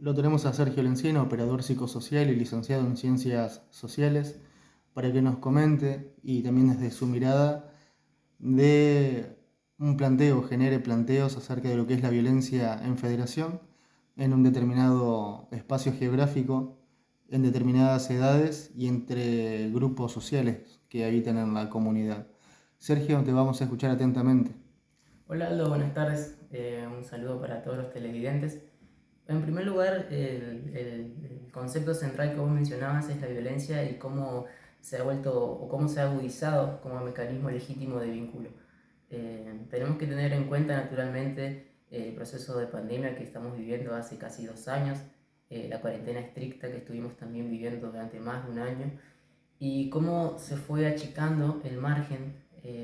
Lo tenemos a Sergio Lenciano, operador psicosocial y licenciado en Ciencias Sociales, para que nos comente y también desde su mirada de un planteo, genere planteos acerca de lo que es la violencia en federación en un determinado espacio geográfico, en determinadas edades y entre grupos sociales que habitan en la comunidad. Sergio, te vamos a escuchar atentamente. Hola Aldo, buenas tardes. Un saludo para todos los televidentes. En primer lugar, el concepto central que vos mencionabas es la violencia y cómo se ha vuelto o cómo se ha agudizado como mecanismo legítimo de vínculo. Tenemos que tener en cuenta naturalmente el proceso de pandemia que estamos viviendo hace casi 2 años, la cuarentena estricta que estuvimos también viviendo durante más de un año y cómo se fue achicando el margen,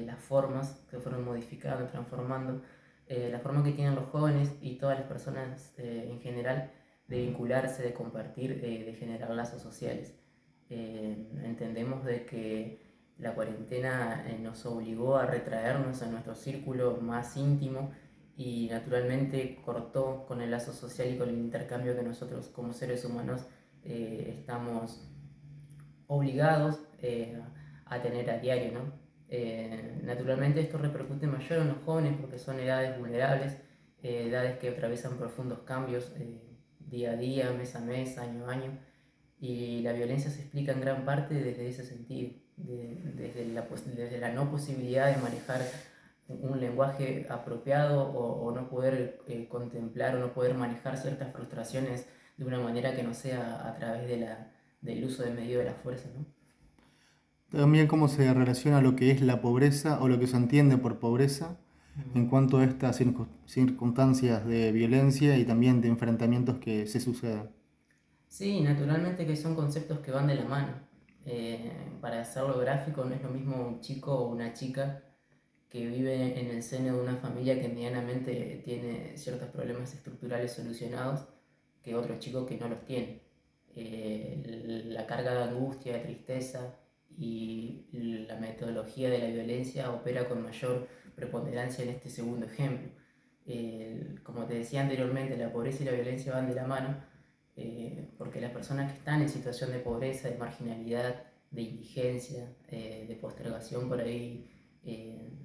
las formas se fueron modificando, transformando, la forma que tienen los jóvenes y todas las personas en general de vincularse, de compartir, de generar lazos sociales. Entendemos de que la cuarentena nos obligó a retraernos a nuestro círculo más íntimo y naturalmente cortó con el lazo social y con el intercambio que nosotros como seres humanos estamos obligados a tener a diario, ¿no? Naturalmente esto repercute mayor en los jóvenes porque son edades vulnerables, edades que atraviesan profundos cambios día a día, mes a mes, año a año, y la violencia se explica en gran parte desde ese sentido, desde la no posibilidad de manejar un lenguaje apropiado o no poder contemplar o no poder manejar ciertas frustraciones de una manera que no sea a través del uso de medio de la fuerza, ¿no? También cómo se relaciona lo que es la pobreza o lo que se entiende por pobreza en cuanto a estas circunstancias de violencia y también de enfrentamientos que se suceden. Sí, naturalmente que son conceptos que van de la mano. Para hacerlo gráfico, no es lo mismo un chico o una chica que vive en el seno de una familia que medianamente tiene ciertos problemas estructurales solucionados que otro chico que no los tiene. La carga de angustia, de tristeza y la metodología de la violencia opera con mayor preponderancia en este segundo ejemplo. Como te decía anteriormente, la pobreza y la violencia van de la mano, porque las personas que están en situación de pobreza, de marginalidad, de indigencia, de postergación por ahí,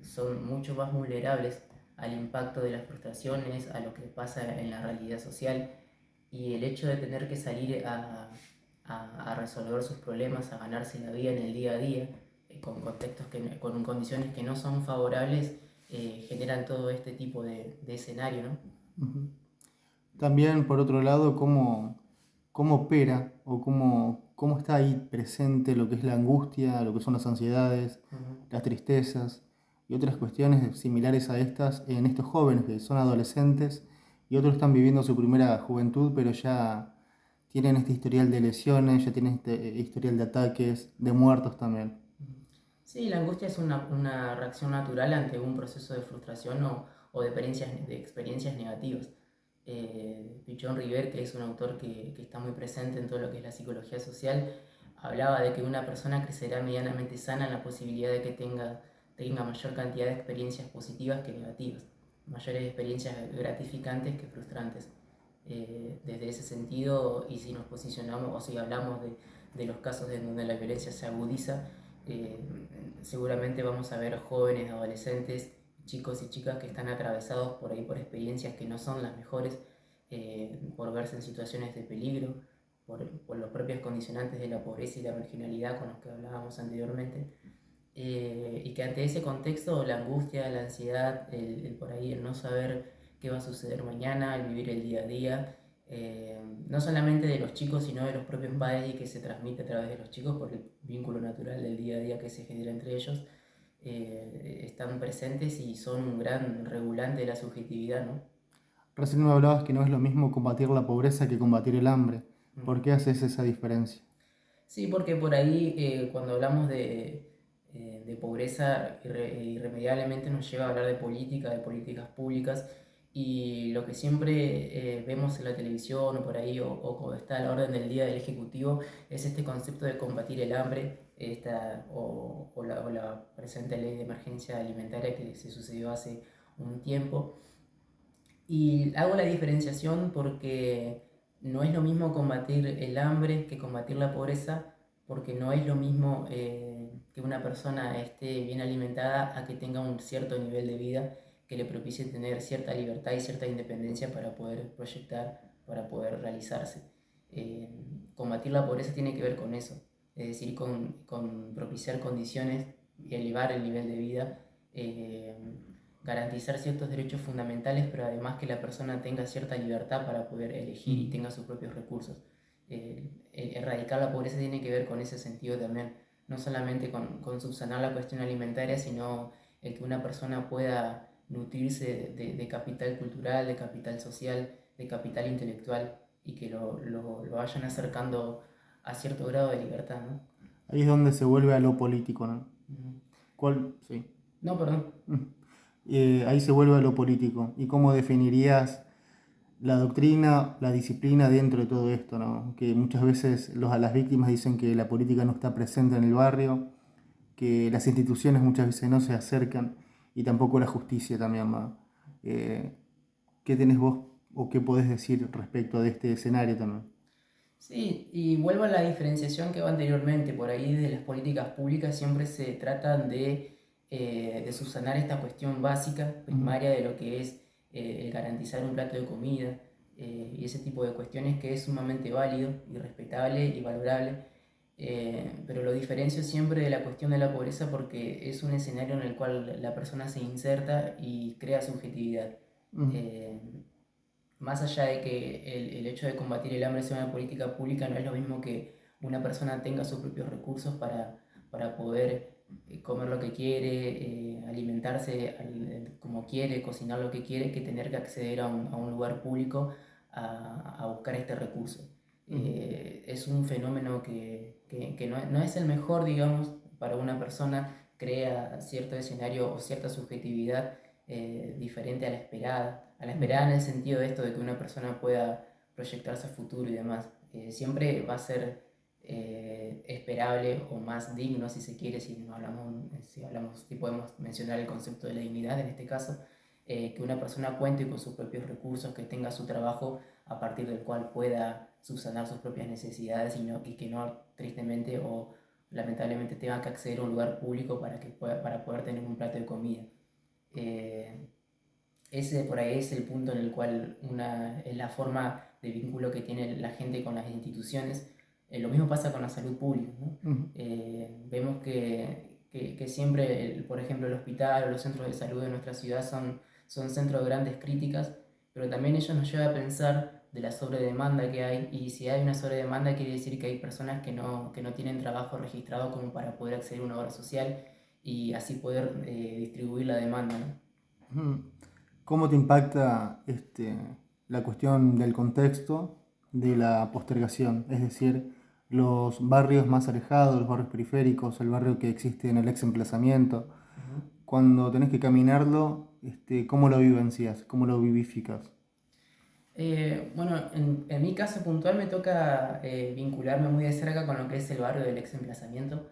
son mucho más vulnerables al impacto de las frustraciones, a lo que pasa en la realidad social, y el hecho de tener que salir a resolver sus problemas, a ganarse la vida en el día a día, con contextos con condiciones que no son favorables, generan todo este tipo de escenario, ¿no? Ujú. También, por otro lado, cómo opera o cómo está ahí presente lo que es la angustia, lo que son las ansiedades, Ujú. las tristezas y otras cuestiones similares a estas en estos jóvenes que son adolescentes y otros están viviendo su primera juventud, pero ya tienen este historial de lesiones, ya tienen este historial de ataques, de muertos también. Sí, la angustia es una reacción natural ante un proceso de frustración o de experiencias negativas. Pichón River, que es un autor que está muy presente en todo lo que es la psicología social, hablaba de que una persona crecerá medianamente sana en la posibilidad de que tenga mayor cantidad de experiencias positivas que negativas, mayores experiencias gratificantes que frustrantes. Desde ese sentido, y si nos posicionamos o si hablamos de los casos en donde la violencia se agudiza, eh, seguramente vamos a ver jóvenes, adolescentes, chicos y chicas que están atravesados por ahí por experiencias que no son las mejores, por verse en situaciones de peligro, por los propios condicionantes de la pobreza y la marginalidad con los que hablábamos anteriormente, y que ante ese contexto la angustia, la ansiedad, por ahí el no saber qué va a suceder mañana, el vivir el día a día, no solamente de los chicos, sino de los propios padres y que se transmite a través de los chicos por el vínculo natural del día a día que se genera entre ellos, están presentes y son un gran regulante de la subjetividad, ¿no? Recién me hablabas que no es lo mismo combatir la pobreza que combatir el hambre. ¿Por qué haces esa diferencia? Sí, porque por ahí cuando hablamos de pobreza, irremediablemente nos lleva a hablar de política, de políticas públicas, y lo que siempre vemos en la televisión o por ahí, o cuando está a la orden del día del Ejecutivo, es este concepto de combatir el hambre, o la presente ley de emergencia alimentaria que se sucedió hace un tiempo. Y hago la diferenciación porque no es lo mismo combatir el hambre que combatir la pobreza, porque no es lo mismo que una persona esté bien alimentada a que tenga un cierto nivel de vida que le propicie tener cierta libertad y cierta independencia para poder proyectar, para poder realizarse. Eh, Combatir la pobreza tiene que ver con eso, es decir, con propiciar condiciones y elevar el nivel de vida, eh, garantizar ciertos derechos fundamentales, pero además que la persona tenga cierta libertad para poder elegir y tenga sus propios recursos. Erradicar la pobreza tiene que ver con ese sentido también, no solamente con subsanar la cuestión alimentaria, sino el que una persona pueda nutrirse de capital cultural, de capital social, de capital intelectual y que lo vayan acercando a cierto grado de libertad, ¿no? Ahí es donde se vuelve a lo político, ¿no? Ujú. ¿Cuál? Sí. No, perdón. Ahí se vuelve a lo político. ¿Y cómo definirías la doctrina, la disciplina dentro de todo esto, ¿no? Que muchas veces a las víctimas dicen que la política no está presente en el barrio, que las instituciones muchas veces no se acercan y tampoco la justicia también va. Eh, ¿Qué tenés vos o qué podés decir respecto de este escenario también? Sí, y vuelvo a la diferenciación que va anteriormente, por ahí de las políticas públicas siempre se tratan de subsanar esta cuestión básica, Ujú, primaria de lo que es el garantizar un plato de comida y ese tipo de cuestiones que es sumamente válido y respetable y valorable, pero lo diferencio siempre de la cuestión de la pobreza porque es un escenario en el cual la persona se inserta y crea subjetividad. ujú, Eh, Más allá de que el hecho de combatir el hambre sea una política pública, no es lo mismo que una persona tenga sus propios recursos para poder comer lo que quiere, alimentarse como quiere, cocinar lo que quiere, que tener que acceder a un lugar público a buscar este recurso. ujú, Es un fenómeno que no es el mejor, digamos, para una persona, crea cierto escenario o cierta subjetividad diferente a la ujú, esperada en el sentido de esto de que una persona pueda proyectarse a futuro y demás. Siempre va a ser esperable o más digno, si se quiere, si hablamos, si podemos mencionar el concepto de la dignidad en este caso, que una persona cuente con sus propios recursos, que tenga su trabajo a partir del cual pueda subsanar sus propias necesidades y que no tristemente o lamentablemente tenga que acceder a un lugar público para poder tener un plato de comida. Eh, Ese por ahí es el punto en el cual es la forma de vínculo que tiene la gente con las instituciones. Lo mismo pasa con la salud pública, ¿no? ujú. Vemos que siempre, por ejemplo, el hospital o los centros de salud de nuestra ciudad son centros de grandes críticas, pero también ellos nos llevan a pensar de la sobredemanda que hay, y si hay una sobredemanda quiere decir que hay personas que no tienen trabajo registrado como para poder acceder a una obra social y así poder distribuir la demanda, ¿no? Ujú. ¿Cómo te impacta la cuestión del contexto de la postergación? Es decir, los barrios más alejados, los barrios periféricos, el barrio que existe en el ex emplazamiento, Ujú. cuando tenés que caminarlo, ¿cómo lo vivencias? ¿Cómo lo vivificas? Bueno, en mi caso puntual me toca vincularme muy de cerca con lo que es el barrio del ex emplazamiento,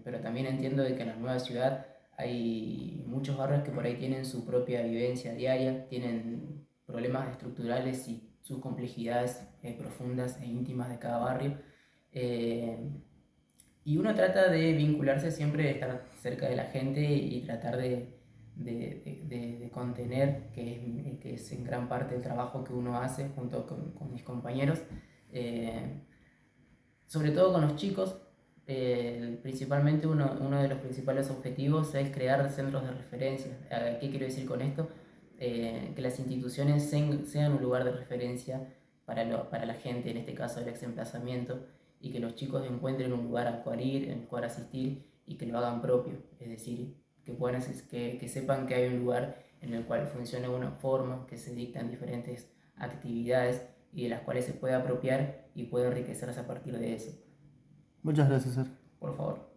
pero también entiendo de que en la nueva ciudad hay muchos barrios que por ahí tienen su propia vivencia diaria, tienen problemas estructurales y sus complejidades profundas e íntimas de cada barrio. Eh, y uno trata de vincularse siempre, de estar cerca de la gente y tratar de contener, que es en gran parte el trabajo que uno hace junto con mis compañeros, eh, sobre todo con los chicos. Principalmente uno de los principales objetivos es crear centros de referencia. ¿Qué quiero decir con esto? Que las instituciones sean un lugar de referencia para la gente, en este caso el ex emplazamiento, y que los chicos encuentren un lugar al cual ir, al cual asistir y que lo hagan propio. Es decir, que sepan que hay un lugar en el cual funciona de una forma, que se dictan diferentes actividades y de las cuales se puede apropiar y puede enriquecerse a partir de eso. Muchas gracias, Sergio. Por favor.